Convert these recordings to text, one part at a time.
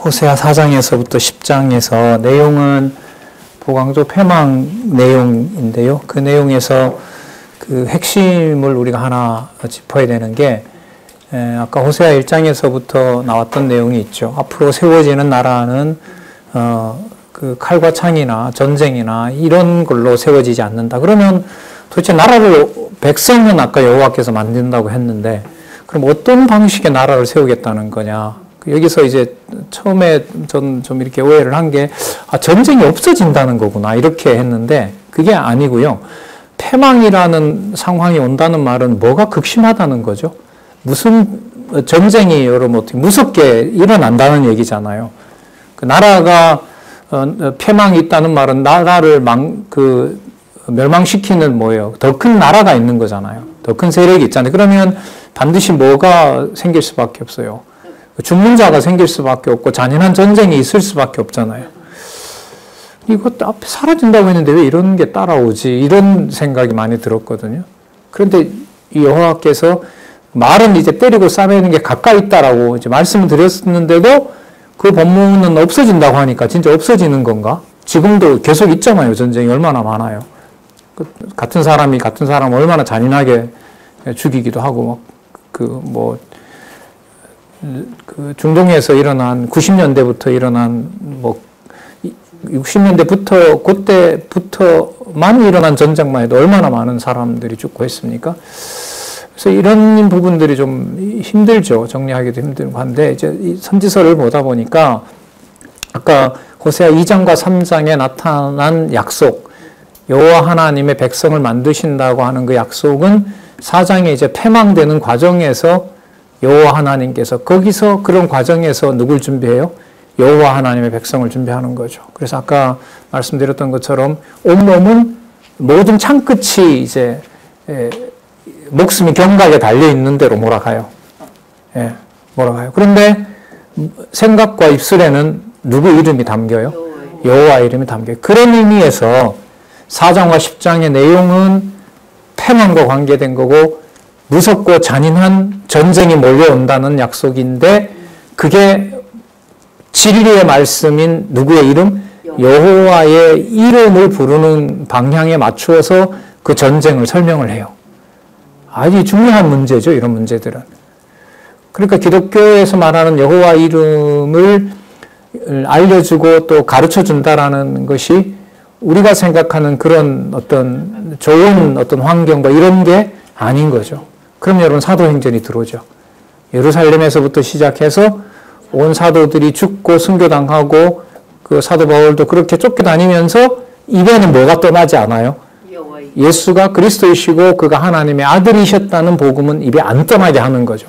호세아 4장에서부터 10장에서 내용은 보강조 패망 내용인데요. 그 내용에서 그 핵심을 우리가 하나 짚어야 되는 게 아까 호세아 1장에서부터 나왔던 내용이 있죠. 앞으로 세워지는 나라는 그 칼과 창이나 전쟁이나 이런 걸로 세워지지 않는다. 그러면 도대체 나라를 백성은 아까 여호와께서 만든다고 했는데 그럼 어떤 방식의 나라를 세우겠다는 거냐? 여기서 이제 처음에 전 좀 이렇게 오해를 한 게 전쟁이 없어진다는 거구나 이렇게 했는데 그게 아니고요. 패망이라는 상황이 온다는 말은 뭐가 극심하다는 거죠. 무슨 전쟁이 여러분 어떻게 무섭게 일어난다는 얘기잖아요. 그 나라가 패망이 있다는 말은 나라를 멸망시키는 뭐예요? 더 큰 나라가 있는 거잖아요. 더 큰 세력이 있잖아요. 그러면 반드시 뭐가 생길 수밖에 없어요. 죽는 자가 생길 수밖에 없고 잔인한 전쟁이 있을 수밖에 없잖아요. 이것도 앞에 사라진다고 했는데 왜 이런 게 따라오지? 이런 생각이 많이 들었거든요. 그런데 이 여호와께서 말은 이제 때리고 싸매는 게 가까이 있다라고 이제 말씀을 드렸는데도 그 본문은 없어진다고 하니까 진짜 없어지는 건가? 지금도 계속 있잖아요. 전쟁이 얼마나 많아요. 같은 사람이 같은 사람을 얼마나 잔인하게 죽이기도 하고 그 중동에서 일어난 90년대부터 일어난 60년대부터 그때부터만 일어난 전쟁만 해도 얼마나 많은 사람들이 죽고 했습니까? 그래서 이런 부분들이 좀 힘들죠. 정리하기도 힘들고 한데 이제 이 선지서를 보다 보니까 아까 호세아 2장과 3장에 나타난 약속, 여호와 하나님의 백성을 만드신다고 하는 그 약속은 4장에 이제 패망되는 과정에서 여호와 하나님께서 거기서 그런 과정에서 누굴 준비해요? 여호와 하나님의 백성을 준비하는 거죠. 그래서 아까 말씀드렸던 것처럼 온몸은 모든 창끝이 이제 목숨이 경각에 달려 있는 대로 몰아가요. 몰아가요. 그런데 생각과 입술에는 누구 이름이 담겨요? 여호와 이름이 담겨요. 그런 의미에서 4장과 10장의 내용은 패망과 관계된 거고 무섭고 잔인한 전쟁이 몰려온다는 약속인데 그게 진리의 말씀인 누구의 이름? 여호와의 이름을 부르는 방향에 맞추어서 그 전쟁을 설명을 해요. 아주 중요한 문제죠. 이런 문제들은. 그러니까 기독교에서 말하는 여호와 이름을 알려주고 또 가르쳐준다라는 것이 우리가 생각하는 그런 어떤 좋은 어떤 환경과 이런 게 아닌 거죠. 그럼 여러분 사도행전이 들어오죠. 예루살렘에서부터 시작해서 온 사도들이 죽고 순교당하고 그 사도 바울도 그렇게 쫓겨다니면서 입에는 뭐가 떠나지 않아요? 예수가 그리스도이시고 그가 하나님의 아들이셨다는 복음은 입에 안 떠나게 하는 거죠.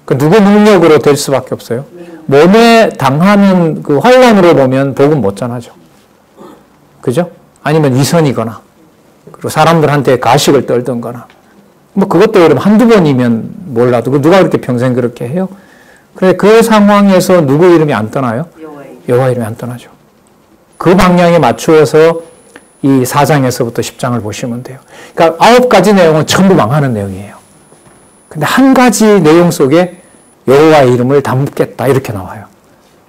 그 누구 능력으로 될 수밖에 없어요? 몸에 당하는 그 환란으로 보면 복음 못 전하죠. 그죠? 아니면 위선이거나 그리고 사람들한테 가식을 떨던거나 그것도 여러분 한두 번이면 몰라도 누가 그렇게 평생 그렇게 해요? 그래 그 상황에서 누구 이름이 안 떠나요? 여호와 이름이 안 떠나죠. 그 방향에 맞추어서 이 4장에서부터 10장을 보시면 돼요. 그러니까 9가지 내용은 전부 망하는 내용이에요. 근데 한 가지 내용 속에 여호와의 이름을 담겠다 이렇게 나와요.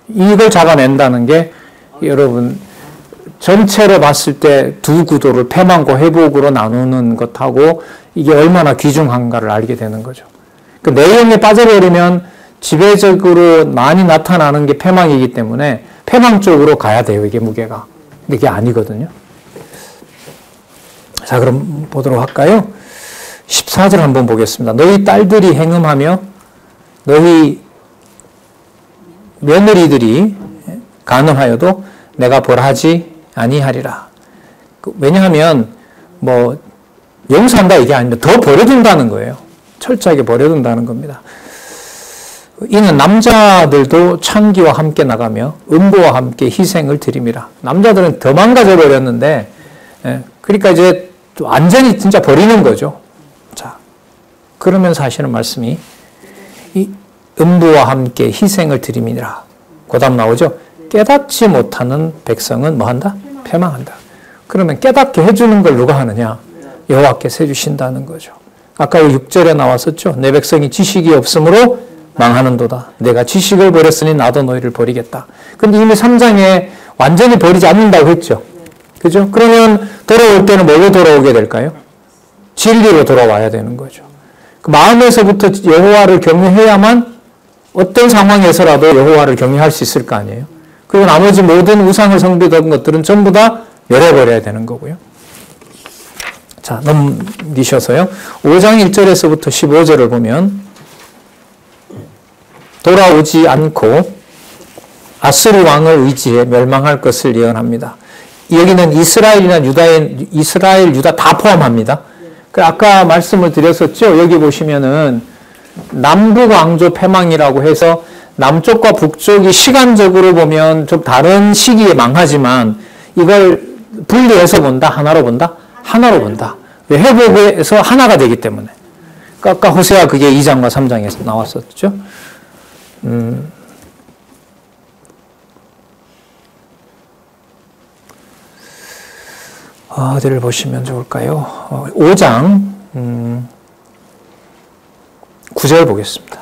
이걸 잡아낸다는 게 여러분 전체로 봤을 때 두 구도를 패망과 회복으로 나누는 것하고 이게 얼마나 귀중한가를 알게 되는 거죠. 그 내용에 빠져버리면 지배적으로 많이 나타나는 게 패망이기 때문에 패망 쪽으로 가야 돼요. 이게 무게가. 근데 이게 아니거든요. 자, 그럼 보도록 할까요? 14절 한번 보겠습니다. 너희 딸들이 행음하며 너희 며느리들이 간음하여도 내가 벌하지 아니하리라. 왜냐하면 용서한다 이게 아니라 더 버려둔다는 거예요. 철저하게 버려둔다는 겁니다. 이는 남자들도 창기와 함께 나가며 음부와 함께 희생을 드림이라. 남자들은 더 망가져 버렸는데 그러니까 이제 완전히 진짜 버리는 거죠. 자, 그러면서 하시는 말씀이 이 음부와 함께 희생을 드림이라. 그 다음 나오죠. 깨닫지 못하는 백성은 뭐한다? 패망한다. 그러면 깨닫게 해주는 걸 누가 하느냐? 여호와께서 해주신다는 거죠. 아까 6절에 나왔었죠. 내 백성이 지식이 없으므로 망하는도다. 내가 지식을 버렸으니 나도 너희를 버리겠다. 근데 이미 3장에 완전히 버리지 않는다고 했죠. 그죠? 그러면 돌아올 때는 뭘로 돌아오게 될까요? 진리로 돌아와야 되는 거죠. 그 마음에서부터 여호와를 경외해야만 어떤 상황에서라도 여호와를 경외할 수 있을 거 아니에요. 그리고 나머지 모든 우상을 숭배하던 것들은 전부 다 멸해버려야 되는 거고요. 자, 넘기셔서요. 5장 1절에서부터 15절을 보면 돌아오지 않고 아수르 왕을 의지해 멸망할 것을 예언합니다. 여기는 이스라엘이나 이스라엘, 유다 다 포함합니다. 아까 말씀을 드렸었죠. 여기 보시면은 남북 왕조 패망이라고 해서 남쪽과 북쪽이 시간적으로 보면 좀 다른 시기에 망하지만 이걸 분리해서 본다? 하나로 본다? 하나로 본다. 회복에서 하나가 되기 때문에. 아까 호세아 그게 2장과 3장에서 나왔었죠. 어디를 보시면 좋을까요? 5장 9절 보겠습니다.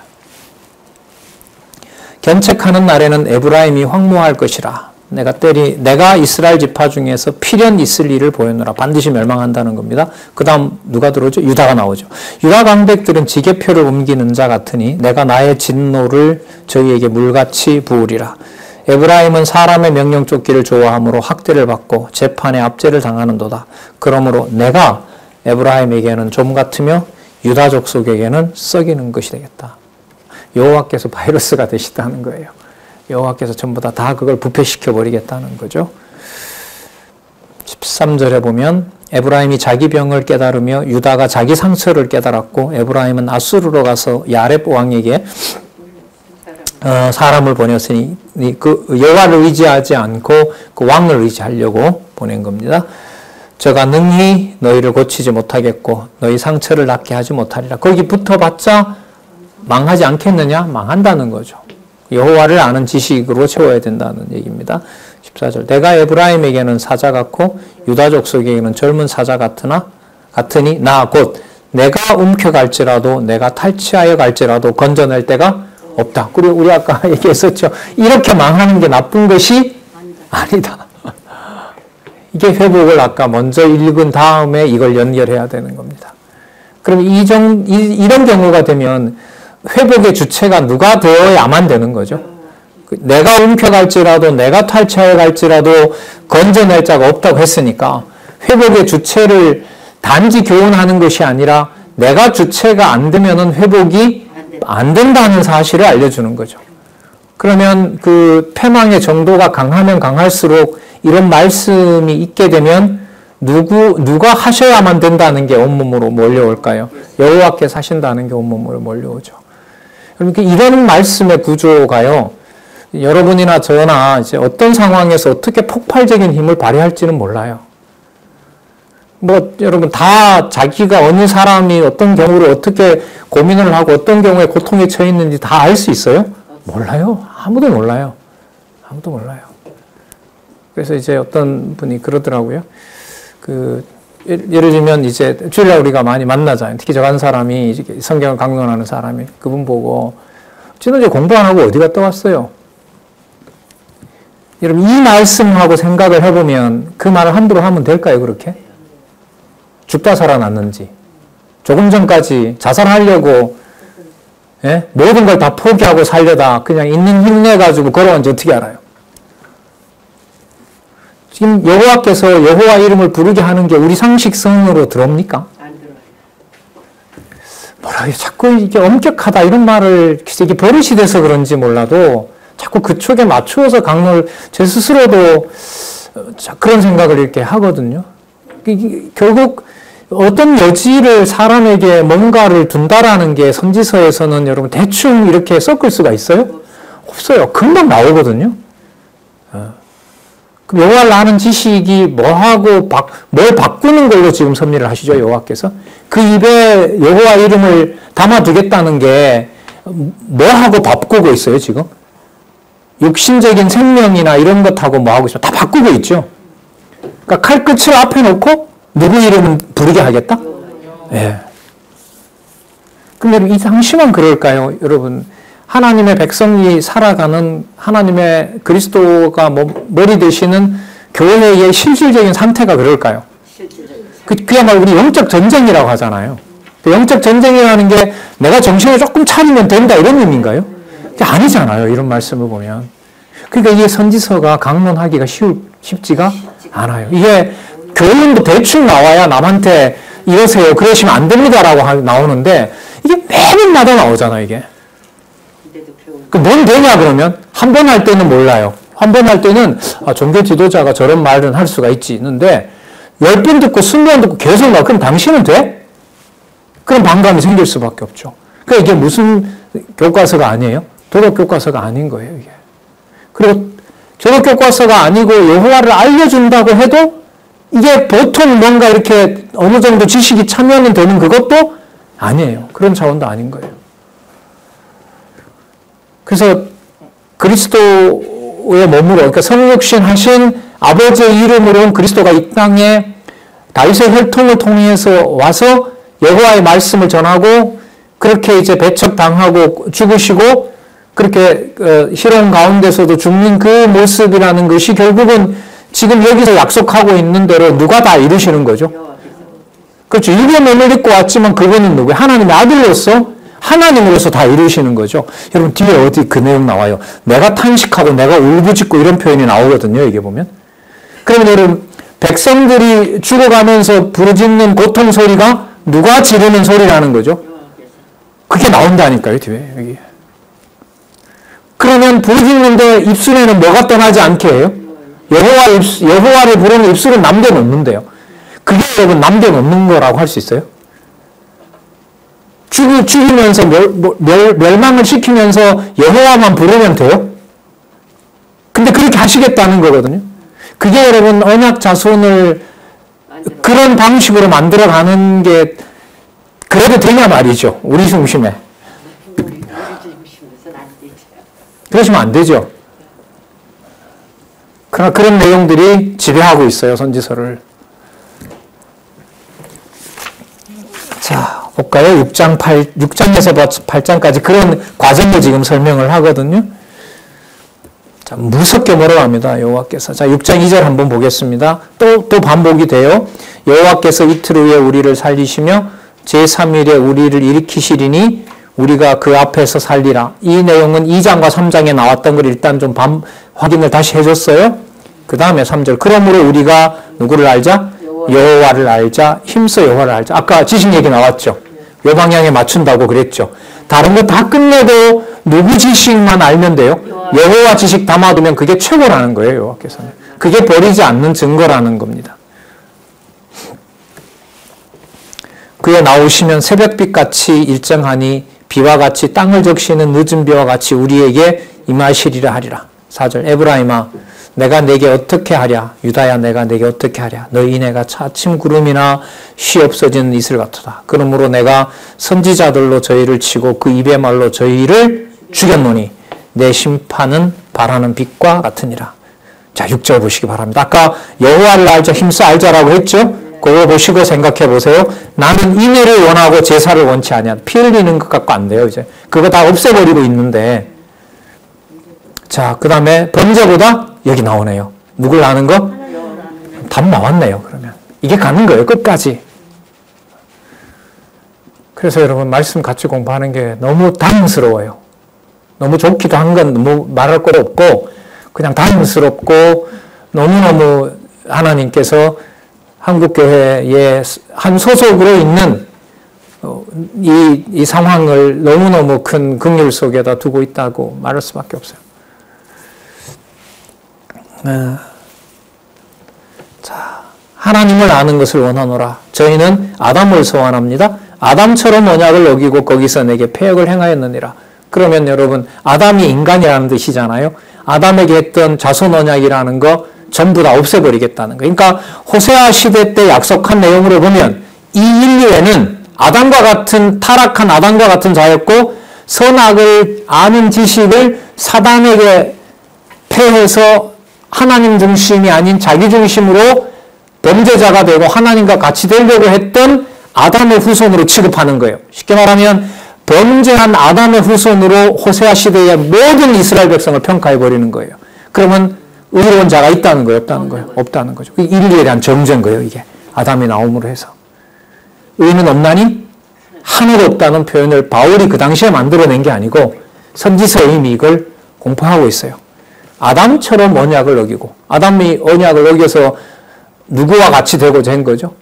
견책하는 날에는 에브라임이 황무할 것이라. 내가 이스라엘 지파 중에서 필연 있을 일을 보였노라. 반드시 멸망한다는 겁니다. 그 다음 누가 들어오죠? 유다가 나오죠. 유다 강백들은 지게표를 옮기는 자 같으니 내가 나의 진노를 저희에게 물같이 부으리라. 에브라임은 사람의 명령 쫓기를 좋아함으로 학대를 받고 재판에 압제를 당하는도다. 그러므로 내가 에브라임에게는 좀 같으며 유다 족속에게는 썩이는 것이 되겠다. 여호와께서 바이러스가 되시다는 거예요. 여호와께서 전부 다 그걸 부패시켜 버리겠다는 거죠. 13절에 보면 에브라임이 자기 병을 깨달으며 유다가 자기 상처를 깨달았고 에브라임은 아수르로 가서 야렙 왕에게 사람을 보냈으니 그 여호와를 의지하지 않고 그 왕을 의지하려고 보낸 겁니다. 저가 능히 너희를 고치지 못하겠고 너희 상처를 낫게 하지 못하리라. 거기 붙어봤자 망하지 않겠느냐? 망한다는 거죠. 여호와를 아는 지식으로 채워야 된다는 얘기입니다. 14절 내가 에브라임에게는 사자 같고 유다 족속에게는 젊은 사자 같으니 나 곧 내가 움켜갈지라도 내가 탈취하여 갈지라도 건져낼 때가 없다. 그리고 우리 아까 얘기했었죠. 이렇게 망하는 게 나쁜 것이 아니다. 이게 회복을 아까 먼저 읽은 다음에 이걸 연결해야 되는 겁니다. 그럼 이런 경우가 되면 회복의 주체가 누가 되어야만 되는 거죠. 내가 움켜갈지라도 내가 탈취하여 갈지라도 건져낼 자가 없다고 했으니까 회복의 주체를 단지 교훈하는 것이 아니라 내가 주체가 안 되면은 회복이 안 된다는 사실을 알려주는 거죠. 그러면 그 패망의 정도가 강하면 강할수록 이런 말씀이 있게 되면 누가 하셔야만 된다는 게 온몸으로 몰려올까요? 여호와께서 하신다는 게 온몸으로 몰려오죠. 그러니까 이런 말씀의 구조가요, 여러분이나 저나 이제 어떤 상황에서 어떻게 폭발적인 힘을 발휘할지는 몰라요. 여러분 다 자기가 어느 사람이 어떤 경우를 어떻게 고민을 하고 어떤 경우에 고통에 처해 있는지 다 알 수 있어요? 몰라요. 아무도 몰라요. 아무도 몰라요. 그래서 이제 어떤 분이 그러더라고요. 예를 들면 이제 주일날 우리가 많이 만나잖아요. 특히 저 한 사람이 성경을 강론하는 사람이 그분 보고 지난주에 공부 안 하고 어디 갔다 왔어요? 여러분 이 말씀하고 생각을 해보면 그 말을 함부로 하면 될까요? 그렇게? 죽다 살아났는지 조금 전까지 자살하려고 모든 걸 다 포기하고 살려다 그냥 있는 힘 내가지고 걸어온지 어떻게 알아요? 지금 여호와께서 여호와 이름을 부르게 하는 게 우리 상식성으로 들어옵니까? 안 들어요. 뭐라 자꾸 이게 엄격하다 이런 말을 이게 버릇이 돼서 그런지 몰라도 자꾸 그쪽에 맞추어서 강론을 제 스스로도 그런 생각을 이렇게 하거든요. 결국 어떤 여지를 사람에게 뭔가를 둔다라는 게 선지서에서는 여러분 대충 이렇게 섞을 수가 있어요? 없어요. 금방 나오거든요. 그럼 여호와를 아는 지식이 뭘 바꾸는 걸로 지금 섭리를 하시죠, 여호와께서? 그 입에 여호와 이름을 담아두겠다는 게 뭐하고 바꾸고 있어요, 지금? 육신적인 생명이나 이런 것하고 뭐하고 있어요? 다 바꾸고 있죠. 그러니까 칼끝을 앞에 놓고 누구 이름은 부르게 하겠다? 예. 그럼 여러분, 이 당시만 그럴까요? 여러분, 하나님의 백성이 살아가는 하나님의 그리스도가 머리 되시는 교회의 실질적인 상태가 그럴까요? 그야말로 우리 영적 전쟁이라고 하잖아요. 영적 전쟁이라는 게 내가 정신을 조금 차리면 된다 이런 의미인가요? 아니잖아요. 이런 말씀을 보면. 그러니까 이게 선지서가 강론하기가 쉽지가 않아요. 이게 교훈도 대충 나와야 남한테 이러세요. 그러시면 안 됩니다라고 나오는데 이게 매번마다 나오잖아요. 이게. 뭔 되냐 그러면? 한 번 할 때는 몰라요. 한 번 할 때는 종교 지도자가 저런 말은 할 수가 있는데 10번 듣고 20번 듣고 계속 나 그럼 당신은 돼? 그럼 반감이 생길 수밖에 없죠. 그러니까 이게 무슨 교과서가 아니에요? 도덕 교과서가 아닌 거예요. 이게. 그리고 도덕 교과서가 아니고 여호와를 알려준다고 해도 이게 보통 뭔가 이렇게 어느 정도 지식이 차면은 되는 그것도 아니에요. 그런 차원도 아닌 거예요. 그래서 그리스도의 몸으로, 그러니까 성육신 하신 아버지의 이름으로 그리스도가 이 땅에 다윗의 혈통을 통해서 와서 여호와의 말씀을 전하고 그렇게 이제 배척당하고 죽으시고 그렇게 희롱 가운데서도 죽는 그 모습이라는 것이 결국은 지금 여기서 약속하고 있는 대로 누가 다 이루시는 거죠. 그렇죠. 육의 몸을 입고 왔지만 그분은 누구예요? 하나님의 아들로서 하나님으로서 다 이루시는 거죠. 여러분 뒤에 어디 그 내용 나와요. 내가 탄식하고 내가 울부짖고 이런 표현이 나오거든요. 이게 보면. 그러면 여러분 백성들이 죽어가면서 부르짖는 고통 소리가 누가 지르는 소리라는 거죠. 그게 나온다니까요. 뒤에 여기. 그러면 부르짖는데 입술에는 뭐가 떠나지 않게 해요? 여호와를 부르는 입술은 남겨놓는데요. 그게 여러분 남겨놓는 거라고 할 수 있어요? 죽이면서 멸망을 시키면서 여호와만 부르면 돼요? 근데 그렇게 하시겠다는 거거든요. 그게 여러분 언약 자손을 그런 방식으로 만들어가는 게 그래도 되냐 말이죠. 우리 중심에. 그러시면 안 되죠. 그러나 그런 내용들이 지배하고 있어요. 선지서를. 자, 볼까요? 6장에서 8장까지 그런 과정을 지금 설명을 하거든요. 자, 무섭게 뭐라고 합니다. 여호와께서. 자, 6장 2절 한번 보겠습니다. 또 반복이 돼요. 여호와께서 이틀 후에 우리를 살리시며 제3일에 우리를 일으키시리니 우리가 그 앞에서 살리라. 이 내용은 2장과 3장에 나왔던 걸 일단 좀 확인을 다시 해줬어요. 그 다음에 3절. 그러므로 우리가 누구를 알자? 여호와를 알자. 힘써 여호와를 알자. 아까 지식 얘기 나왔죠. 요 방향에 맞춘다고 그랬죠. 다른 거 다 끝내고 누구 지식만 알면 돼요? 여호와 지식 담아두면 그게 최고라는 거예요. 여호와께서는. 그게 버리지 않는 증거라는 겁니다. 그에 나오시면 새벽빛같이 일정하니 비와 같이 땅을 적시는 늦은 비와 같이 우리에게 임하시리라 하리라. 4절. 에브라임아 내가 내게 어떻게 하랴? 유다야 내가 내게 어떻게 하랴? 너희 내가 차츰 구름이나 쉬 없어지는 이슬 같도다. 그러므로 내가 선지자들로 저희를 치고 그 입의 말로 저희를 죽였노니 내 심판은 바라는 빛과 같으니라. 자, 6절 보시기 바랍니다. 아까 여호와를 알자, 힘써 알자라고 했죠? 그거 보시고 생각해 보세요. 나는 인애를 원하고 제사를 원치 아니하. 피 흘리는 것 갖고 안 돼요, 이제. 그거 다 없애버리고 있는데. 자, 그 다음에 범죄보다 여기 나오네요. 누굴 아는 거? 답 나왔네요, 그러면. 이게 가는 거예요, 끝까지. 그래서 여러분, 말씀 같이 공부하는 게 너무 다행스러워요. 너무 좋기도 한 건 너무 말할 것 없고, 그냥 다행스럽고, 너무너무 하나님께서 한국교회의 한 소속으로 있는 이 상황을 너무너무 큰 긍휼 속에다 두고 있다고 말할 수밖에 없어요. 자, 하나님을 아는 것을 원하노라. 저희는 아담을 소원합니다. 아담처럼 언약을 어기고 거기서 내게 패역을 행하였느니라. 그러면 여러분, 아담이 인간이라는 뜻이잖아요. 아담에게 했던 자손 언약이라는 거 전부 다 없애버리겠다는 거. 그러니까 호세아 시대 때 약속한 내용으로 보면 이 인류에는 아담과 같은 타락한 아담과 같은 자였고 선악을 아는 지식을 사단에게 패해서 하나님 중심이 아닌 자기 중심으로 범죄자가 되고 하나님과 같이 되려고 했던 아담의 후손으로 취급하는 거예요. 쉽게 말하면 범죄한 아담의 후손으로 호세아 시대의 모든 이스라엘 백성을 평가해 버리는 거예요. 그러면 의로운 자가 있다는 거예요, 없다는 거예요? 없다는 거죠. 인류에 대한 정죄인 거예요, 이게. 아담이 나옴으로 해서. 의는 없나니 하나도 없다는 표현을 바울이 그 당시에 만들어낸 게 아니고 선지서에 이미 이걸 공포하고 있어요. 아담처럼 언약을 어기고, 아담이 언약을 어겨서 누구와 같이 되고자 한 거죠?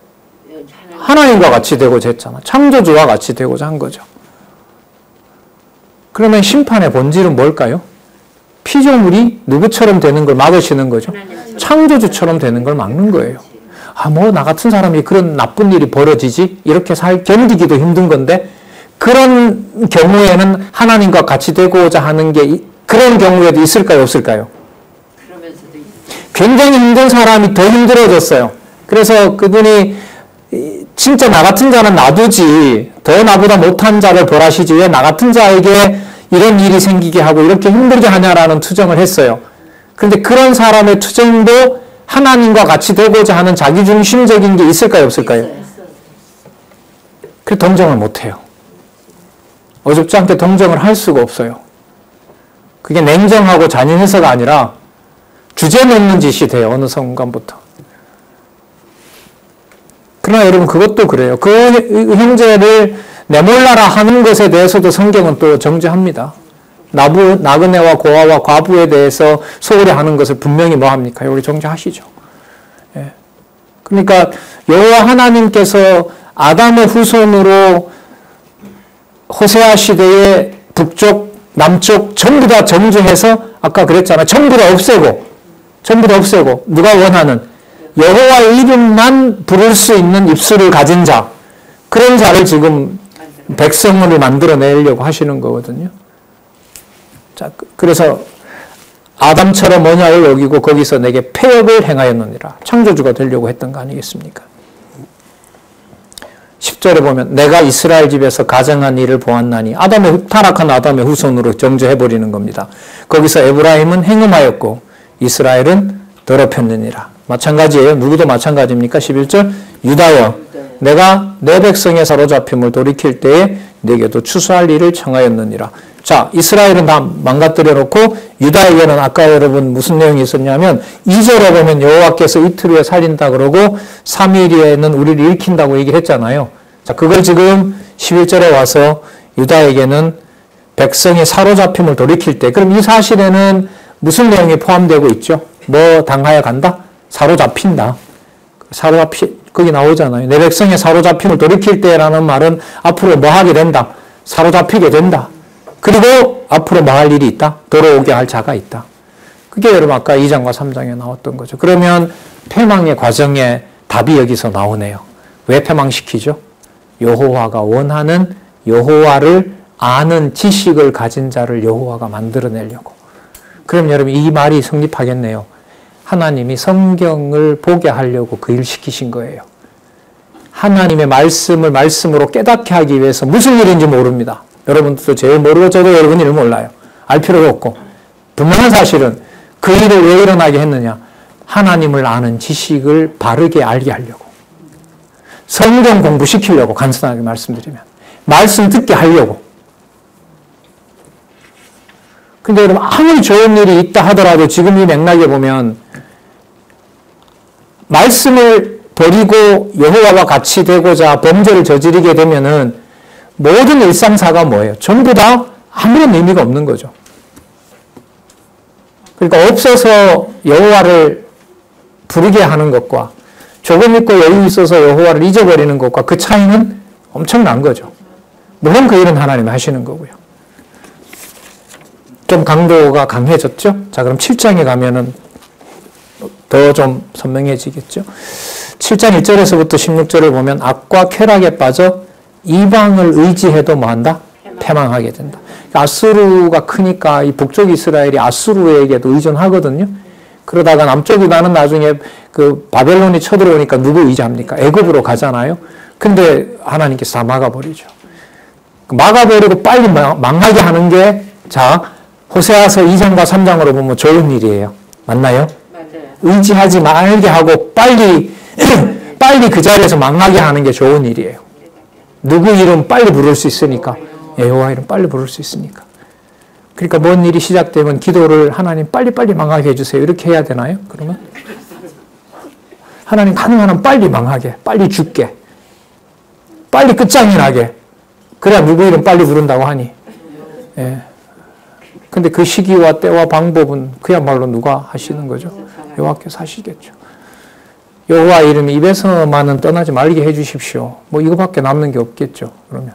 하나님과 같이 되고자 했잖아. 창조주와 같이 되고자 한 거죠. 그러면 심판의 본질은 뭘까요? 피조물이 누구처럼 되는 걸 막으시는 거죠. 창조주처럼 되는 걸 막는 거예요. 아, 뭐, 나 같은 사람이 그런 나쁜 일이 벌어지지? 이렇게 견디기도 힘든 건데, 그런 경우에는 하나님과 같이 되고자 하는 게, 그런 경우에도 있을까요, 없을까요? 굉장히 힘든 사람이 더 힘들어졌어요. 그래서 그분이, 진짜 나 같은 자는 놔두지, 더 나보다 못한 자를 벌하시지, 왜 나 같은 자에게 이런 일이 생기게 하고 이렇게 힘들게 하냐라는 투정을 했어요. 그런데 그런 사람의 투정도 하나님과 같이 되고자 하는 자기중심적인 게 있을까요, 없을까요? 그 동정을 못해요. 어줍지 않게 동정을 할 수가 없어요. 그게 냉정하고 잔인해서가 아니라 주제넘는 짓이 돼요, 어느 순간부터. 그러나 여러분, 그것도 그래요. 그 형제를 내몰라라 하는 것에 대해서도 성경은 또 정죄합니다. 나그네와 고아와 과부에 대해서 소홀히 하는 것을 분명히 뭐 합니까? 여기 정죄하시죠. 예. 그러니까 여호와 하나님께서 아담의 후손으로 호세아 시대의 북쪽, 남쪽 전부 다 정죄해서 아까 그랬잖아요. 전부 다 없애고 누가 원하는 여호와의 이름만 부를 수 있는 입술을 가진 자, 그런 자를 지금 백성을 만들어내려고 하시는 거거든요. 자, 그래서 아담처럼 언약을 어기고 거기서 내게 패역을 행하였느니라. 창조주가 되려고 했던 거 아니겠습니까? 10절에 보면 내가 이스라엘 집에서 가정한 일을 보았나니 타락한 아담의 후손으로 정죄해버리는 겁니다. 거기서 에브라임은 행음하였고 이스라엘은 더럽혔느니라. 마찬가지예요. 누구도 마찬가지입니까? 11절 유다여 내가 내 백성의 사로잡힘을 돌이킬 때에 내게도 추수할 일을 청하였느니라. 자, 이스라엘은 다 망가뜨려 놓고 유다에게는 아까 여러분 무슨 내용이 있었냐면 2절에 보면 여호와께서 이틀 후에 살린다 그러고 3일 후에는 우리를 일으킨다고 얘기를 했잖아요. 자, 그걸 지금 11절에 와서 유다에게는 백성의 사로잡힘을 돌이킬 때, 그럼 이 사실에는 무슨 내용이 포함되고 있죠? 뭐 당하여 간다? 사로잡힌다. 거기 나오잖아요. 내 백성의 사로잡힘을 돌이킬 때라는 말은 앞으로 뭐 하게 된다? 사로잡히게 된다. 그리고 앞으로 뭐 할 일이 있다? 돌아오게 할 자가 있다. 그게 여러분 아까 2장과 3장에 나왔던 거죠. 그러면 패망의 과정에 답이 여기서 나오네요. 왜 패망시키죠? 여호와가 원하는 여호와를 아는 지식을 가진 자를 여호와가 만들어내려고. 그럼 여러분 이 말이 성립하겠네요. 하나님이 성경을 보게 하려고 그 일을 시키신 거예요. 하나님의 말씀을 말씀으로 깨닫게 하기 위해서 무슨 일인지 모릅니다. 여러분들도 제일 모르고 저도 여러분 일을 몰라요. 알 필요가 없고. 분명한 사실은 그 일을 왜 일어나게 했느냐. 하나님을 아는 지식을 바르게 알게 하려고. 성경 공부시키려고 간단하게 말씀드리면. 말씀 듣게 하려고. 근데 여러분 아무리 좋은 일이 있다 하더라도 지금 이 맥락에 보면 말씀을 버리고 여호와와 같이 되고자 범죄를 저지르게 되면은 모든 일상사가 뭐예요? 전부 다 아무런 의미가 없는 거죠. 그러니까 없어서 여호와를 부르게 하는 것과 조금 있고 여유 있어서 여호와를 잊어버리는 것과 그 차이는 엄청난 거죠. 물론 그 일은 하나님이 하시는 거고요. 좀 강도가 강해졌죠? 자, 그럼 7장에 가면은 더 좀 선명해지겠죠? 7장 1절에서부터 16절을 보면 악과 쾌락에 빠져 이방을 의지해도 뭐한다? 패망하게 된다. 아수르가 크니까 이 북쪽 이스라엘이 아수르에게도 의존하거든요. 그러다가 남쪽 유다는 나중에 그 바벨론이 쳐들어오니까 누구 의지합니까? 애굽으로 가잖아요. 근데 하나님께서 다 막아버리죠. 막아버리고 빨리 망하게 하는 게, 자, 호세아서 2장과 3장으로 보면 좋은 일이에요. 맞나요? 맞아요. 의지하지 말게 하고 빨리 그 자리에서 망하게 하는 게 좋은 일이에요. 누구 이름 빨리 부를 수 있으니까. 여호와 이름 빨리 부를 수 있으니까. 그러니까 뭔 일이 시작되면 기도를 하나님 빨리빨리 망하게 해주세요. 이렇게 해야 되나요? 그러면? 하나님 가능한 빨리 망하게, 빨리 죽게, 빨리 끝장이 나게. 그래야 누구 이름 빨리 부른다고 하니. 예. 근데 그 시기와 때와 방법은 그야말로 누가 하시는 거죠? 여호와께서 하시겠죠. 여호와 이름이 입에서만은 떠나지 말게 해주십시오. 뭐 이거밖에 남는 게 없겠죠. 그러면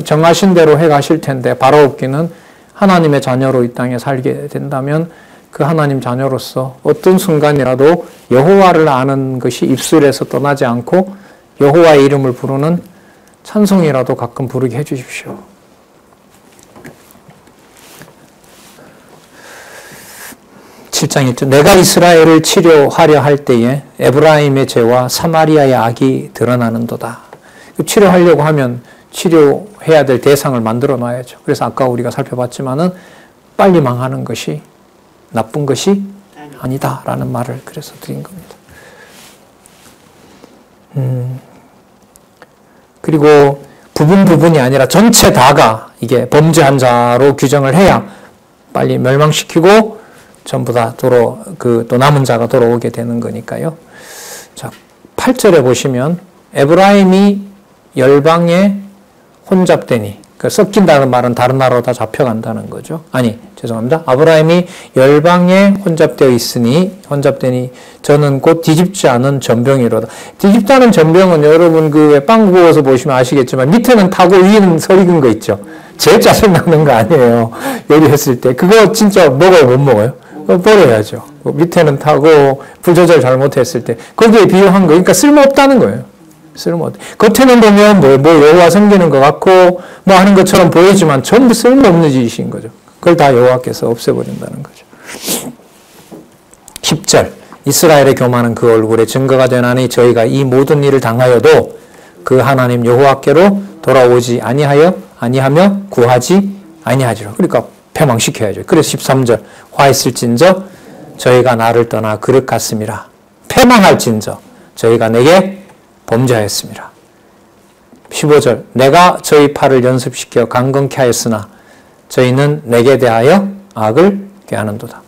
정하신 대로 해가실 텐데 바라옵기는 하나님의 자녀로 이 땅에 살게 된다면 그 하나님 자녀로서 어떤 순간이라도 여호와를 아는 것이 입술에서 떠나지 않고 여호와의 이름을 부르는 찬송이라도 가끔 부르게 해주십시오. 내가 이스라엘을 치료하려 할 때에 에브라임의 죄와 사마리아의 악이 드러나는도다. 치료하려고 하면 치료해야 될 대상을 만들어 놔야죠. 그래서 아까 우리가 살펴봤지만은 빨리 망하는 것이 나쁜 것이 아니다라는 말을 그래서 드린 겁니다. 그리고 부분이 아니라 전체 다가 이게 범죄한 자로 규정을 해야 빨리 멸망시키고 전부 다 또 남은 자가 돌아오게 되는 거니까요. 자, 8절에 보시면 에브라임이 열방에 혼잡되니, 섞인다는 말은 다른 나라로 다 잡혀간다는 거죠. 죄송합니다. 아브라함이 열방에 혼잡되니 저는 곧 뒤집지 않은 전병이로다. 뒤집다는 전병은 여러분 빵 구워서 보시면 아시겠지만 밑에는 타고 위에는 서 익은 거 있죠. 제일 짜증나는 거 아니에요. 요리했을 때. 그거 진짜 먹어요, 못 먹어요? 버려야죠. 밑에는 타고 불 조절 잘못했을 때 거기에 비유한 거. 그러니까 쓸모없다는 거예요. 쓸모없다. 겉에는 보면 뭐 여호와 섬기는 것 같고 뭐 하는 것처럼 보이지만 전부 쓸모없는 짓인 거죠. 그걸 다 여호와께서 없애버린다는 거죠. 10절 이스라엘의 교만은 그 얼굴에 증거가 되나니 저희가 이 모든 일을 당하여도 그 하나님 여호와께로 돌아오지 아니하며 구하지 아니하지로. 그러니까 패망시켜야죠. 그래서 13절 화했을진저 저희가 나를 떠나 그릇 같음이라. 패망할진저 저희가 내게 범죄하였습니다. 15절 내가 저희 팔을 연습시켜 강건케 하였으나 저희는 내게 대하여 악을 꾀하는도다.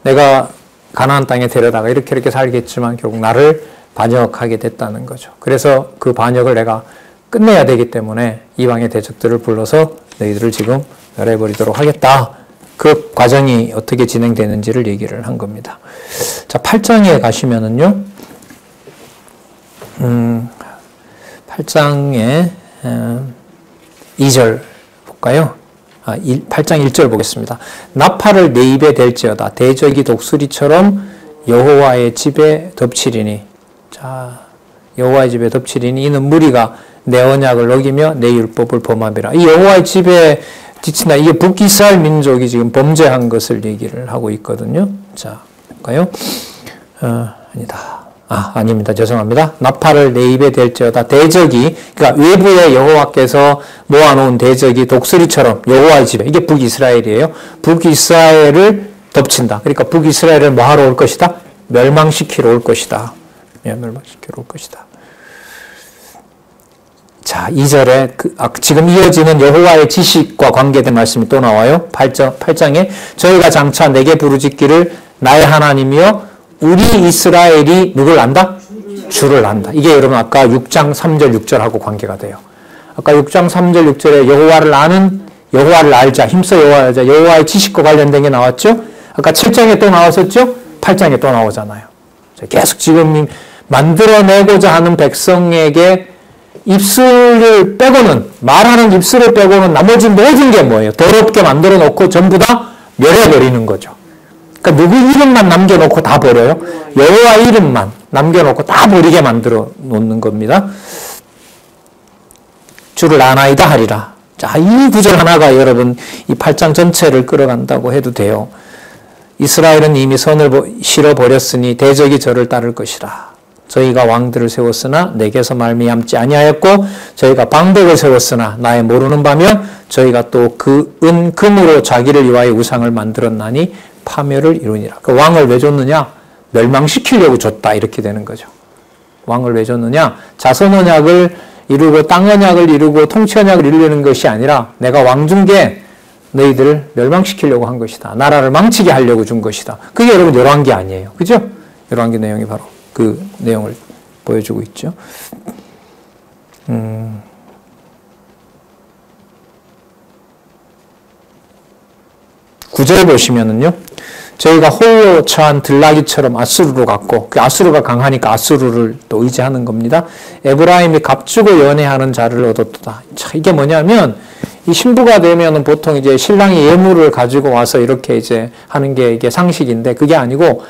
내가 가나안 땅에 데려다가 이렇게 살겠지만 결국 나를 반역하게 됐다는 거죠. 그래서 그 반역을 내가 끝내야 되기 때문에 이방의 대적들을 불러서 너희들을 지금 멸해버리도록 하겠다. 그 과정이 어떻게 진행되는지를 얘기를 한 겁니다. 자, 8장에 가시면은요, 8장에 2절 볼까요? 8장 1절 보겠습니다. 나팔을 내 입에 댈지어다. 대적이 독수리처럼 여호와의 집에 덮치리니. 자, 여호와의 집에 덮치리니 이는 무리가 내 언약을 어기며 내 율법을 범함이라. 이 여호와의 집에 지친다. 이게 북이스라엘 민족이 지금 범죄한 것을 얘기를 하고 있거든요. 자, 볼까요? 아닙니다. 죄송합니다. 나팔을 내 입에 댈지어다. 대적이, 그러니까 외부에 여호와께서 모아놓은 대적이 독수리처럼 여호와의 집에, 이게 북이스라엘이에요. 북이스라엘을 덮친다. 그러니까 북이스라엘을 뭐 하러 올 것이다? 멸망시키러 올 것이다. 멸망시키러 올 것이다. 자, 2절에 지금 이어지는 여호와의 지식과 관계된 말씀이 또 나와요. 8장에 저희가 장차 내게 부르짖기를 나의 하나님이여 우리 이스라엘이 누굴 안다? 주를 안다. 이게 여러분 아까 6장 3절 6절하고 관계가 돼요. 아까 6장 3절 6절에 여호와를 알자, 힘써 여호와를 알자, 여호와의 지식과 관련된 게 나왔죠? 아까 7장에 또 나왔었죠? 8장에 또 나오잖아요. 계속 지금 만들어내고자 하는 백성에게 입술을 빼고는, 말하는 입술을 빼고는 나머지 모든 게 뭐예요? 더럽게 만들어 놓고 전부 다 멸해버리는 거죠. 그러니까 누구 이름만 남겨놓고 다 버려요? 여호와 이름만 남겨놓고 다 버리게 만들어 놓는 겁니다. 주를 아나이다 하리라. 자, 이 구절 하나가 여러분 이 8장 전체를 끌어간다고 해도 돼요. 이스라엘은 이미 선을 실어버렸으니 대적이 저를 따를 것이라. 저희가 왕들을 세웠으나 내게서 말미암지 아니하였고 저희가 방백을 세웠으나 나의 모르는 바며 저희가 또 그 금으로 자기를 위하여 우상을 만들었나니 파멸을 이루니라. 그 왕을 왜 줬느냐? 멸망시키려고 줬다. 이렇게 되는 거죠. 왕을 왜 줬느냐? 자선 언약을 이루고 땅 언약을 이루고 통치 언약을 이루려는 것이 아니라 내가 왕중계 너희들을 멸망시키려고 한 것이다. 나라를 망치게 하려고 준 것이다. 그게 여러분 열왕기 아니에요. 그죠? 열왕기 내용이 바로 그 내용을 보여주고 있죠. 9절 보시면은요. 저희가 홀로 처한 들나귀처럼 아수르로 갔고 그 아수르가 강하니까 아수르를 또 의지하는 겁니다. 에브라임이 값주고 연애하는 자를 얻었다. 자, 이게 뭐냐면 이 신부가 되면은 보통 이제 신랑이 예물을 가지고 와서 이렇게 이제 하는 게 이게 상식인데 그게 아니고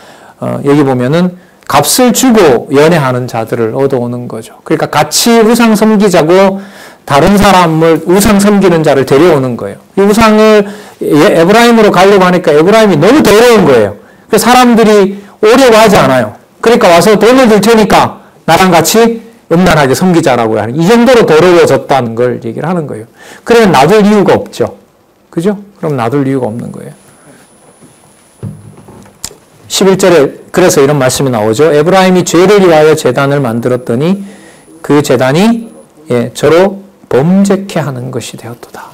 여기 보면은 값을 주고 연애하는 자들을 얻어오는 거죠. 그러니까 같이 우상 섬기자고 다른 사람을 우상 섬기는 자를 데려오는 거예요. 이 우상을 에브라임으로 가려고 하니까 에브라임이 너무 더러운 거예요. 그래서 사람들이 오려고 하지 않아요. 그러니까 와서 돈을 줄 테니까 나랑 같이 음란하게 섬기자라고 하는 이 정도로 더러워졌다는 걸 얘기를 하는 거예요. 그러면 놔둘 이유가 없죠. 그죠? 그럼 놔둘 이유가 없는 거예요. 11절에 그래서 이런 말씀이 나오죠. 에브라임이 죄를 위하여 제단을 만들었더니 그 제단이 저로 범죄케 하는 것이 되었도다.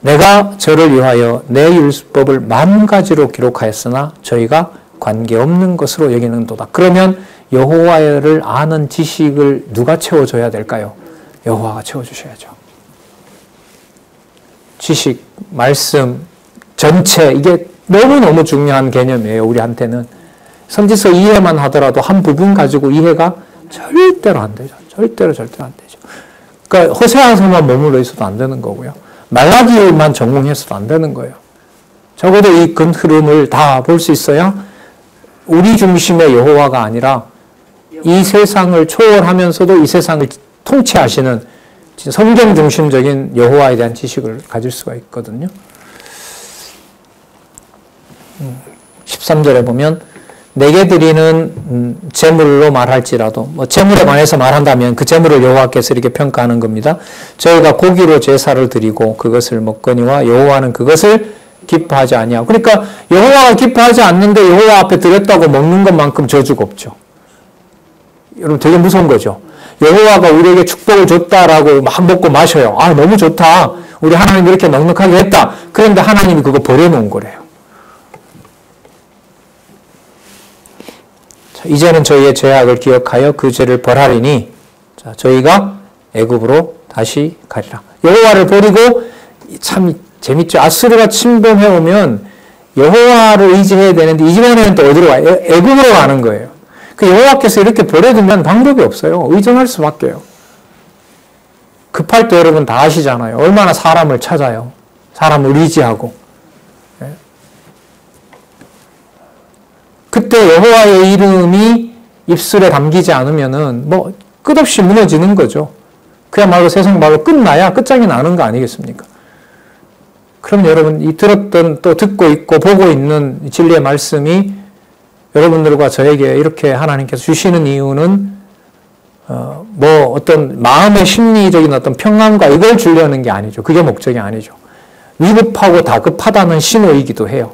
내가 저를 위하여 내 율법을 10,000가지로 기록하였으나 저희가 관계없는 것으로 여기는도다. 그러면 여호와를 아는 지식을 누가 채워줘야 될까요? 여호와가 채워주셔야죠. 지식, 말씀, 전체 이게 너무너무 중요한 개념이에요. 우리한테는. 선지서 이해만 하더라도 한 부분 가지고 이해가 절대로 안 되죠. 절대로 안 되죠. 그러니까 호세아서만 머물러 있어도 안 되는 거고요. 말라기만 전공했어도 안 되는 거예요. 적어도 이 큰 흐름을 다 볼 수 있어야 우리 중심의 여호와가 아니라 이 세상을 초월하면서도 이 세상을 통치하시는 성경 중심적인 여호와에 대한 지식을 가질 수가 있거든요. 13절에 보면 내게 드리는 제물로 말할지라도 제물에 관해서 말한다면 그 제물을 여호와께서 이렇게 평가하는 겁니다. 저희가 고기로 제사를 드리고 그것을 먹거니와 여호와는 그것을 기뻐하지 아니하고 그러니까 여호와가 기뻐하지 않는데 여호와 앞에 드렸다고 먹는 것만큼 저주가 없죠. 여러분 되게 무서운 거죠. 여호와가 우리에게 축복을 줬다라고 막 먹고 마셔요. 아 너무 좋다. 우리 하나님 이렇게 넉넉하게 했다. 그런데 하나님이 그거 버려놓은 거래요. 이제는 저희의 죄악을 기억하여 그 죄를 벌하리니 자, 저희가 애굽으로 다시 가리라. 여호와를 버리고 참 재밌죠. 아수르가 침범해 오면 여호와를 의지해야 되는데 이번에는 또 어디로 가요? 애굽으로 가는 거예요. 그 여호와께서 이렇게 버려두면 방법이 없어요. 의존할 수밖에요. 급할 때 여러분 다 아시잖아요. 얼마나 사람을 찾아요. 사람을 의지하고. 그때 여호와의 이름이 입술에 담기지 않으면은 뭐 끝없이 무너지는 거죠. 그야말로 세상 말로 끝나야 끝장이 나는 거 아니겠습니까? 그럼 여러분 이 들었던 또 듣고 있고 보고 있는 진리의 말씀이 여러분들과 저에게 이렇게 하나님께서 주시는 이유는 뭐 어떤 마음의 심리적인 어떤 평안과 이걸 주려는 게 아니죠. 그게 목적이 아니죠. 위급하고 다급하다는 신호이기도 해요.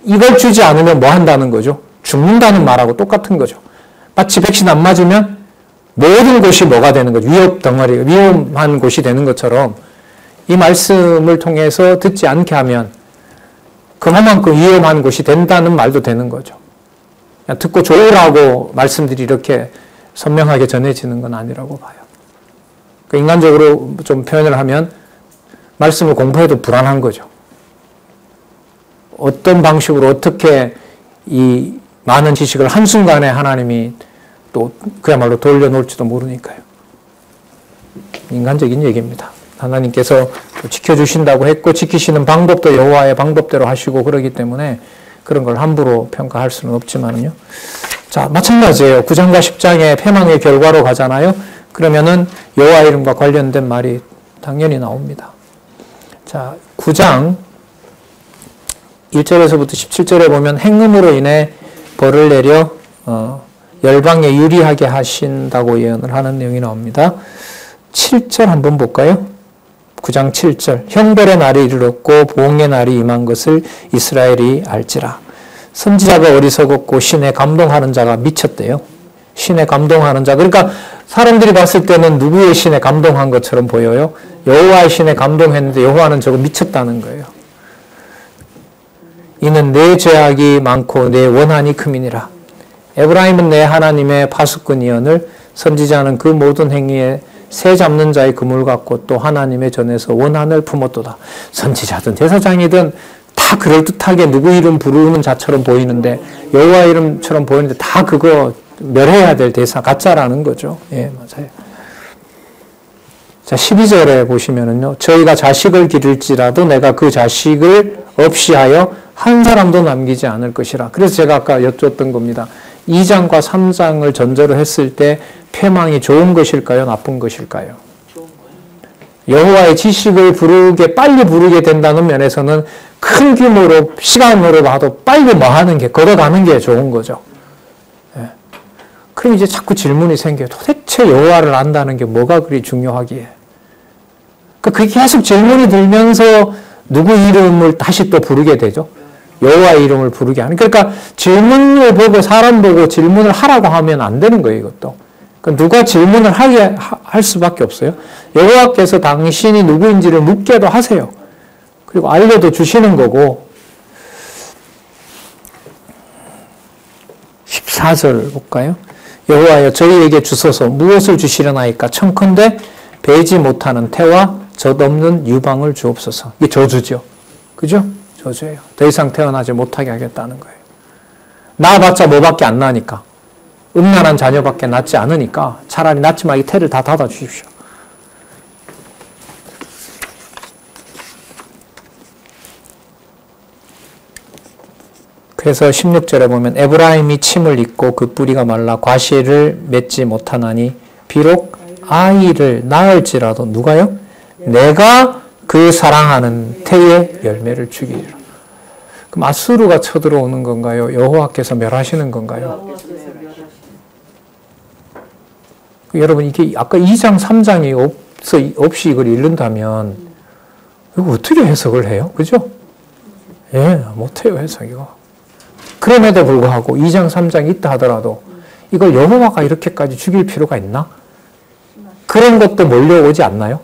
이걸 주지 않으면 뭐 한다는 거죠? 죽는다는 말하고 똑같은 거죠. 마치 백신 안 맞으면 모든 곳이 뭐가 되는 거죠? 위험한 곳이 되는 것처럼 이 말씀을 통해서 듣지 않게 하면 그만큼 위험한 곳이 된다는 말도 되는 거죠. 그냥 듣고 좋으라고 말씀들이 이렇게 선명하게 전해지는 건 아니라고 봐요. 그러니까 인간적으로 좀 표현을 하면 말씀을 공부해도 불안한 거죠. 어떤 방식으로 어떻게 이 많은 지식을 한순간에 하나님이 또 그야말로 돌려놓을지도 모르니까요. 인간적인 얘기입니다. 하나님께서 지켜주신다고 했고 지키시는 방법도 여호와의 방법대로 하시고 그러기 때문에 그런 걸 함부로 평가할 수는 없지만요. 자, 마찬가지예요. 9장과 10장의 패망의 결과로 가잖아요. 그러면은 여호와 이름과 관련된 말이 당연히 나옵니다. 자, 9장 1절에서부터 17절에 보면 행음으로 인해 벌을 내려 열방에 유리하게 하신다고 예언을 하는 내용이 나옵니다. 7절 한번 볼까요? 9장 7절 형벌의 날이 이르렀고 보응의 날이 임한 것을 이스라엘이 알지라. 선지자가 어리석었고 신에 감동하는 자가 미쳤대요. 신에 감동하는 자. 그러니까 사람들이 봤을 때는 누구의 신에 감동한 것처럼 보여요? 여호와의 신에 감동했는데 여호와는 저거 미쳤다는 거예요. 이는 내 죄악이 많고 내 원한이 크민이라. 에브라임은 내 하나님의 파수꾼이언을 선지자는 그 모든 행위에 새 잡는 자의 그물 같고 또 하나님의 전에서 원한을 품었도다. 선지자든 제사장이든 다 그럴듯하게 누구 이름 부르는 자처럼 보이는데 여호와 이름처럼 보이는데 다 그거 멸해야 될 대사 가짜라는 거죠. 예, 맞아요. 자, 12절에 보시면은요. 저희가 자식을 기를지라도 내가 그 자식을 없이 하여 한 사람도 남기지 않을 것이라. 그래서 제가 아까 여쭈었던 겁니다. 2장과 3장을 전제로 했을 때 패망이 좋은 것일까요? 나쁜 것일까요? 여호와의 지식을 빨리 부르게 된다는 면에서는 큰 규모로 시간으로 봐도 빨리 뭐 하는 게 걷어가는 게 좋은 거죠. 예. 그럼 이제 자꾸 질문이 생겨요. 도대체 여호와를 안다는 게 뭐가 그리 중요하기에? 그게 계속 질문이 들면서 누구 이름을 다시 또 부르게 되죠. 여호와의 이름을 부르게 하는. 그러니까 질문을 보고 사람 보고 질문을 하라고 하면 안 되는 거예요. 이것도. 그러니까 누가 질문을 할 수밖에 없어요. 여호와께서 당신이 누구인지를 묻게도 하세요. 그리고 알려도 주시는 거고. 14절 볼까요? 여호와여 저희에게 주소서 무엇을 주시려나이까 청컨대 베지 못하는 태와 젖없는 유방을 주옵소서. 이게 저주죠. 그죠? 저주예요. 더 이상 태어나지 못하게 하겠다는 거예요. 낳아봤자 뭐밖에 안 나니까. 음란한 자녀밖에 낳지 않으니까 차라리 낳지 말고 태를 다 닫아 주십시오. 그래서 16절에 보면 에브라임이 침을 잇고 그 뿌리가 말라 과실을 맺지 못하나니 비록 아이를 낳을지라도 누가요? 내가 그 사랑하는 태의 열매를 주기리라. 그럼 아수르가 쳐들어오는 건가요? 여호와께서 멸하시는 건가요? 여러분 이게 아까 2장 3장이 없이 이걸 읽는다면 이거 어떻게 해석을 해요? 그죠? 예, 못해요 해석 이거. 그럼에도 불구하고 2장 3장이 있다 하더라도 이걸 여호와가 이렇게까지 죽일 필요가 있나? 그런 것도 몰려오지 않나요?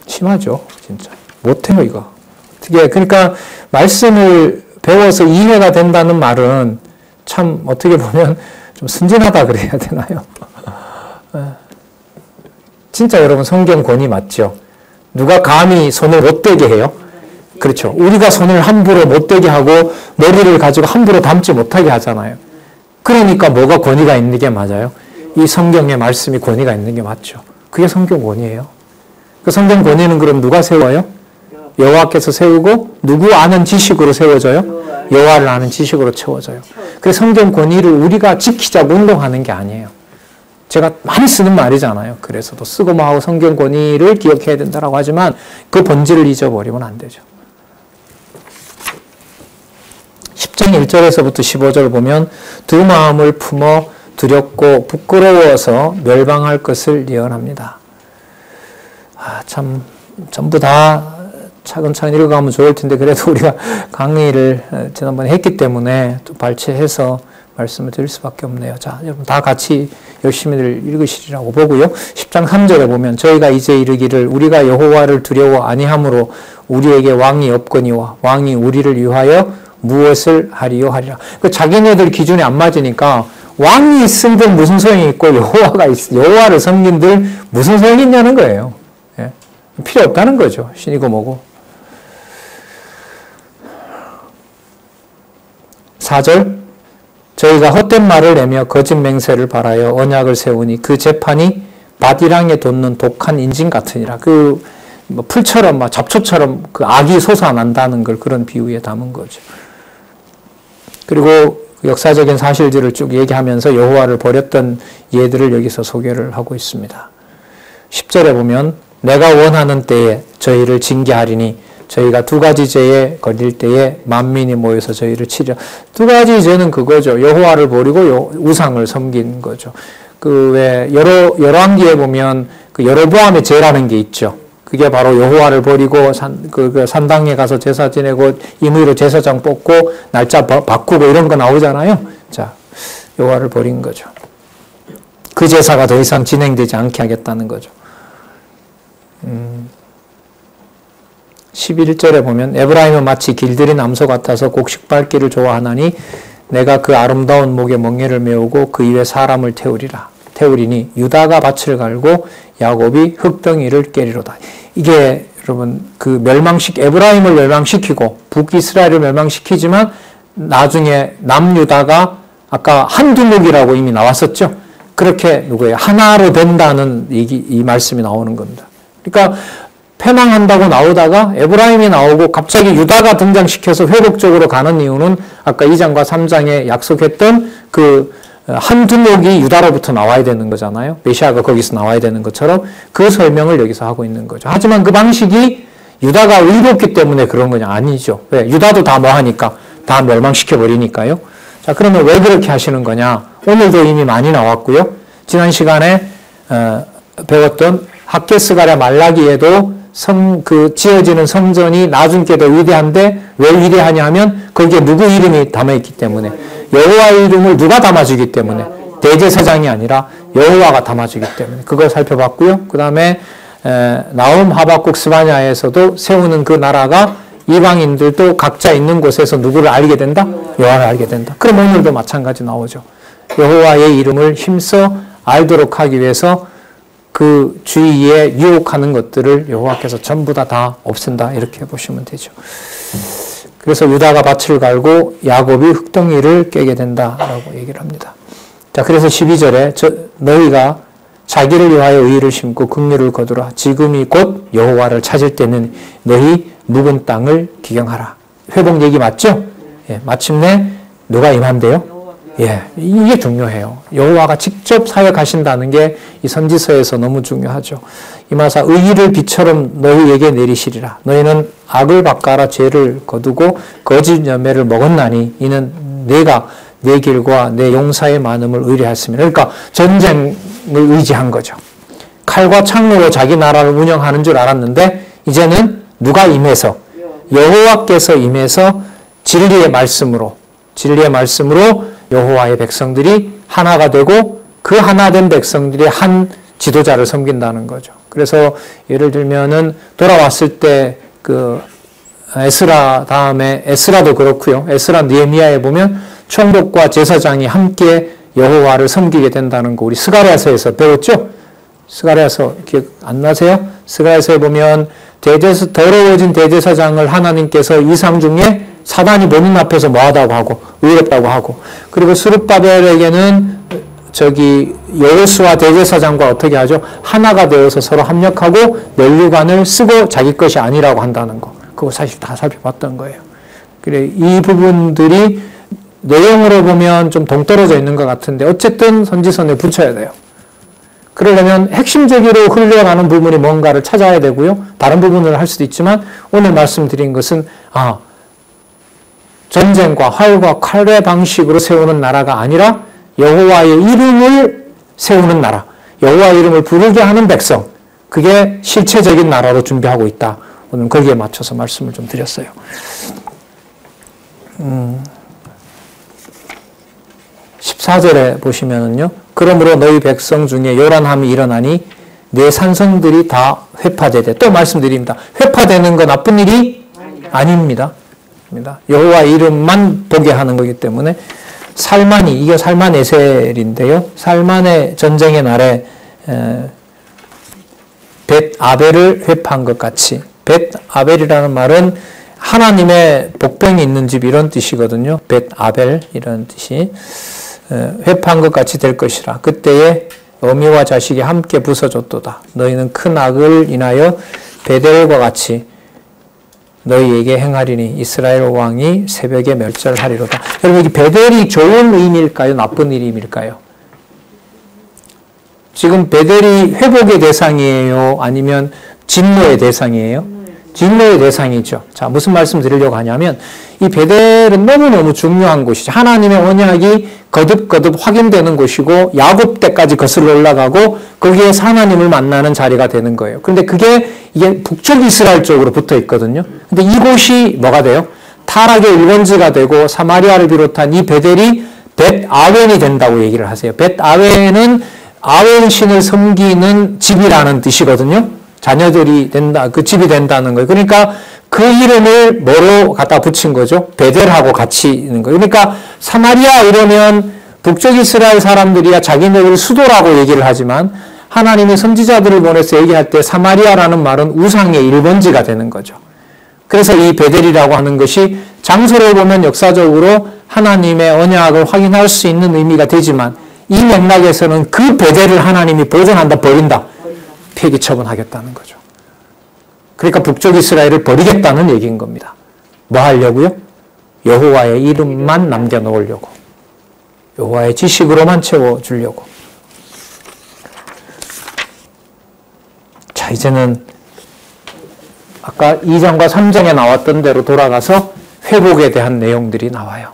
심하죠, 진짜. 못해요, 이거. 어떻게, 그러니까, 말씀을 배워서 이해가 된다는 말은 참, 어떻게 보면 좀 순진하다 그래야 되나요? 진짜 여러분, 성경 권위 맞죠? 누가 감히 손을 못대게 해요? 그렇죠. 우리가 손을 함부로 못대게 하고, 머리를 가지고 함부로 담지 못하게 하잖아요. 그러니까 뭐가 권위가 있는 게 맞아요? 이 성경의 말씀이 권위가 있는 게 맞죠. 그게 성경 권위예요. 그 성경 권위는 그럼 누가 세워요? 여호와께서 세우고 누구 아는 지식으로 세워져요? 여호와를 아는 지식으로 채워져요. 그래서 성경 권위를 우리가 지키자고 운동하는 게 아니에요. 제가 많이 쓰는 말이잖아요. 그래서도 쓰고 뭐하고 성경 권위를 기억해야 된다고 하지만 그 본질을 잊어버리면 안 되죠. 10장 1절에서부터 15절 보면 두 마음을 품어 두렵고 부끄러워서 멸망할 것을 예언합니다. 참 전부 다 차근차근 읽어가면 좋을 텐데 그래도 우리가 강의를 지난번에 했기 때문에 또 발췌해서 말씀을 드릴 수밖에 없네요. 자, 여러분 다 같이 열심히들 읽으시리라고 보고요. 10장 3절에 보면 저희가 이제 이르기를 우리가 여호와를 두려워 아니함으로 우리에게 왕이 없거니와 왕이 우리를 위하여 무엇을 하리요 하리라. 그 자기네들 기준에 안 맞으니까 왕이 있은들 무슨 소용이 있고 여호와를 섬긴들 무슨 소용이 있냐는 거예요. 예? 필요 없다는 거죠. 신이고 뭐고. 4절 저희가 헛된 말을 내며 거짓 맹세를 바라여 언약을 세우니 그 재판이 바디랑에 돋는 독한 인진 같으니라. 뭐 풀처럼 막 잡초처럼 그 악이 솟아난다는 걸 그런 비유에 담은 거죠. 그리고 역사적인 사실들을 쭉 얘기하면서 여호와를 버렸던 예들을 여기서 소개를 하고 있습니다. 10절에 보면 내가 원하는 때에 저희를 징계하리니 저희가 두 가지 죄에 걸릴 때에 만민이 모여서 저희를 치려. 두 가지 죄는 그거죠. 여호와를 버리고 우상을 섬긴 거죠. 그 왜 열왕기에 보면 그 여로보암의 죄라는 게 있죠. 그게 바로 여호와를 버리고 산당에 가서 제사 지내고 임의로 제사장 뽑고 날짜 바꾸고 이런 거 나오잖아요. 자, 여호와를 버린 거죠. 그 제사가 더 이상 진행되지 않게 하겠다는 거죠. 11절에 보면 에브라임은 마치 길들인 암소 같아서 곡식 밟기를 좋아하나니 내가 그 아름다운 목에 멍에를 메우고 그 입에 사람을 태우리니 유다가 밭을 갈고 야곱이 흙덩이를 깨리로다. 이게 여러분 그 에브라임을 멸망시키고 북이스라엘을 멸망시키지만 나중에 남유다가 아까 한두목이라고 이미 나왔었죠. 그렇게 하나로 된다는 이 말씀이 나오는 겁니다. 그러니까 패망한다고 나오다가 에브라임이 나오고 갑자기 유다가 등장시켜서 회복적으로 가는 이유는 아까 2장과 3장에 약속했던 그 한두목이 유다로부터 나와야 되는 거잖아요. 메시아가 거기서 나와야 되는 것처럼 그 설명을 여기서 하고 있는 거죠. 하지만 그 방식이 유다가 의롭기 때문에 그런 거냐? 아니죠. 왜? 유다도 다 뭐하니까? 다 멸망시켜버리니까요. 자, 그러면 왜 그렇게 하시는 거냐? 오늘도 이미 많이 나왔고요. 지난 시간에 배웠던 학개스가랴 말라기에도 지어지는 성전이 나중께 더 위대한데 왜 위대하냐 하면 거기에 누구 이름이 담아있기 때문에 여호와의 이름을 누가 담아주기 때문에 대제사장이 아니라 여호와가 담아주기 때문에 그걸 살펴봤고요. 그 다음에 나훔, 하박국, 스바냐에서도 세우는 그 나라가 이방인들도 각자 있는 곳에서 누구를 알게 된다? 여호와를 알게 된다. 그럼 오늘도 마찬가지 나오죠. 여호와의 이름을 힘써 알도록 하기 위해서 그 주위에 유혹하는 것들을 여호와께서 전부 다 없앤다. 이렇게 보시면 되죠. 그래서 유다가 밭을 갈고 야곱이 흙덩이를 깨게 된다라고 얘기를 합니다. 자, 그래서 12절에 너희가 자기를 위하여 의를 심고 긍휼을 거두라. 지금이 곧 여호와를 찾을 때는 너희 묵은 땅을 기경하라. 회복 얘기 맞죠? 예, 마침내 누가 임한대요? 예, 이게 중요해요. 여호와가 직접 사역하신다는 게 이 선지서에서 너무 중요하죠. 이마사 의의를 비처럼 너희에게 내리시리라. 너희는 악을 바꿔라 죄를 거두고 거짓 열매를 먹었나니 이는 내가 내 길과 내 용사의 많음을 의뢰하였으며. 그러니까 전쟁을 의지한 거죠. 칼과 창으로 자기 나라를 운영하는 줄 알았는데 이제는 누가 임해서 여호와께서 임해서 진리의 말씀으로 여호와의 백성들이 하나가 되고 그 하나 된 백성들이 한 지도자를 섬긴다는 거죠. 그래서 예를 들면은 돌아왔을 때 그 에스라 다음에 에스라도 그렇고요. 에스라 느헤미야에 보면 총독과 제사장이 함께 여호와를 섬기게 된다는 거 우리 스가랴서에서 배웠죠? 스가랴서 기억 안 나세요? 스가랴서에 보면 더러워진 대제사장을 하나님께서 이상 중에 사단이 보는 앞에서 뭐하다고 하고 의롭다고 하고 그리고 스룹바벨에게는 여호수아 대제사장과 어떻게 하죠? 하나가 되어서 서로 합력하고 면류관을 쓰고 자기 것이 아니라고 한다는 거. 그거 사실 다 살펴봤던 거예요. 그래 이 부분들이 내용으로 보면 좀 동떨어져 있는 것 같은데 어쨌든 선지서에 붙여야 돼요. 그러려면 핵심적으로 흘러가는 부분이 뭔가를 찾아야 되고요. 다른 부분을 할 수도 있지만 오늘 말씀드린 것은 전쟁과 활과 칼의 방식으로 세우는 나라가 아니라 여호와의 이름을 세우는 나라, 여호와의 이름을 부르게 하는 백성, 그게 실체적인 나라로 준비하고 있다. 오늘 거기에 맞춰서 말씀을 좀 드렸어요. 14절에 보시면은요. 그러므로 너희 백성 중에 요란함이 일어나니 내 산성들이 다 회파되되 또 말씀드립니다. 회파되는 건 나쁜 일이 아닙니다. 여호와의 이름만 보게 하는 거기 때문에 이게 살만에셀인데요. 살만의 전쟁의 날에 벳 아벨을 회파한 것 같이 벳 아벨이라는 말은 하나님의 복병이 있는 집 이런 뜻이거든요. 벳 아벨 이런 뜻이 회파한 것 같이 될 것이라. 그때에 어미와 자식이 함께 부서졌도다. 너희는 큰 악을 인하여 베델과 같이 너희에게 행하리니 이스라엘 왕이 새벽에 멸절하리로다. 여러분 이 베델이 좋은 의미일까요? 나쁜 의미일까요? 지금 베델이 회복의 대상이에요? 아니면 진노의 대상이에요? 진노의 대상이죠. 자, 무슨 말씀 드리려고 하냐면 이 베델은 너무너무 중요한 곳이죠. 하나님의 언약이 거듭거듭 확인되는 곳이고 야곱 때까지 거슬러 올라가고 거기에서 하나님을 만나는 자리가 되는 거예요. 그런데 이게 북쪽 이스라엘 쪽으로 붙어 있거든요. 근데 이곳이 뭐가 돼요? 타락의 일원지가 되고 사마리아를 비롯한 이 베델이 벳 아웬이 된다고 얘기를 하세요. 벳 아웬은 아온 신을 섬기는 집이라는 뜻이거든요. 자녀들이 된다, 그 집이 된다는 거예요. 그러니까 그 이름을 뭐로 갖다 붙인 거죠? 베델하고 같이 있는 거예요. 그러니까 사마리아 이러면 북쪽 이스라엘 사람들이야 자기네들 수도라고 얘기를 하지만 하나님의 선지자들을 보내서 얘기할 때 사마리아라는 말은 우상의 1번지가 되는 거죠. 그래서 이 베델이라고 하는 것이 장소를 보면 역사적으로 하나님의 언약을 확인할 수 있는 의미가 되지만 이 맥락에서는 그 베델을 하나님이 보존한다, 버린다, 폐기 처분하겠다는 거죠. 그러니까 북쪽 이스라엘을 버리겠다는 얘기인 겁니다. 뭐 하려고요? 여호와의 이름만 남겨놓으려고. 여호와의 지식으로만 채워주려고. 자, 이제는 아까 2장과 3장에 나왔던 대로 돌아가서 회복에 대한 내용들이 나와요.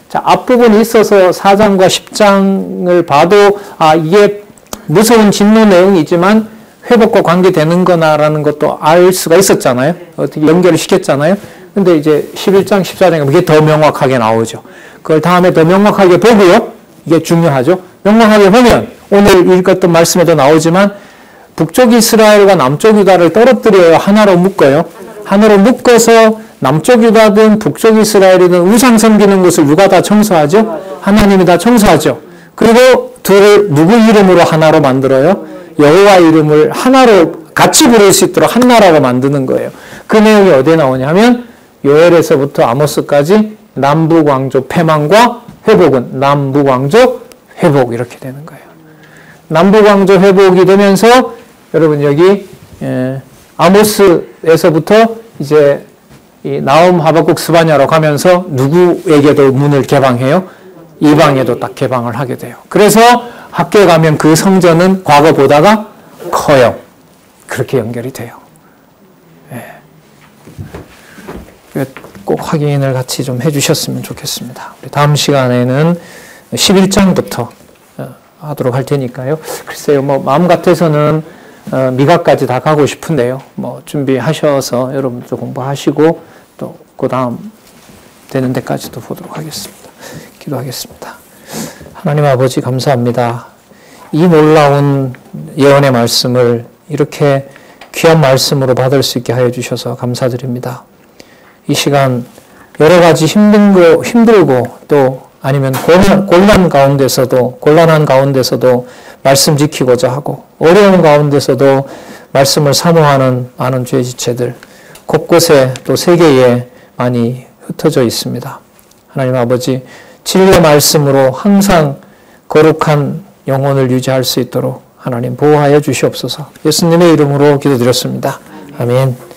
자, 앞부분이 있어서 4장과 10장을 봐도 이게 무서운 진노 내용이지만 회복과 관계되는 거나라는 것도 알 수가 있었잖아요. 어떻게 연결을 시켰잖아요. 근데 이제 11장, 14장에 그게 더 명확하게 나오죠. 그걸 다음에 더 명확하게 보고요. 이게 중요하죠. 명확하게 보면 오늘 읽었던 말씀에도 나오지만 북쪽 이스라엘과 남쪽 유다를 떨어뜨려요. 하나로 묶어요. 하나로 묶어서 남쪽 유다든 북쪽 이스라엘이든 우상 섬기는 것을 누가 다 청소하죠? 하나님이 다 청소하죠. 그리고 둘을 누구 이름으로 하나로 만들어요? 여호와 이름을 하나로 같이 부를 수 있도록 한 나라로 만드는 거예요. 그 내용이 어디에 나오냐면 요엘에서부터 아모스까지 남북왕조 패망과 회복은 남북왕조 회복 이렇게 되는 거예요. 남북왕조 회복이 되면서 여러분 여기 아모스에서부터 이제 이 나움, 하박국, 스바냐로 가면서 누구에게도 문을 개방해요? 이방에도 딱 개방을 하게 돼요. 그래서 학교에 가면 그 성전은 과거보다가 커요. 그렇게 연결이 돼요. 꼭 확인을 같이 좀 해주셨으면 좋겠습니다. 우리 다음 시간에는 11장부터 하도록 할 테니까요. 글쎄요, 뭐 마음 같아서는 미각까지 다 가고 싶은데요. 뭐 준비하셔서 여러분도 공부하시고 또 그 다음 되는 데까지도 보도록 하겠습니다. 기도하겠습니다. 하나님 아버지 감사합니다. 이 놀라운 예언의 말씀을 이렇게 귀한 말씀으로 받을 수 있게 하여 주셔서 감사드립니다. 이 시간 여러 가지 힘들고 또 아니면 곤란한 가운데서도 말씀 지키고자 하고 어려운 가운데서도 말씀을 사모하는 많은 죄 지체들 곳곳에 또 세계에 많이 흩어져 있습니다. 하나님 아버지 진리의 말씀으로 항상 거룩한 영혼을 유지할 수 있도록 하나님 보호하여 주시옵소서. 예수님의 이름으로 기도드렸습니다. 아멘.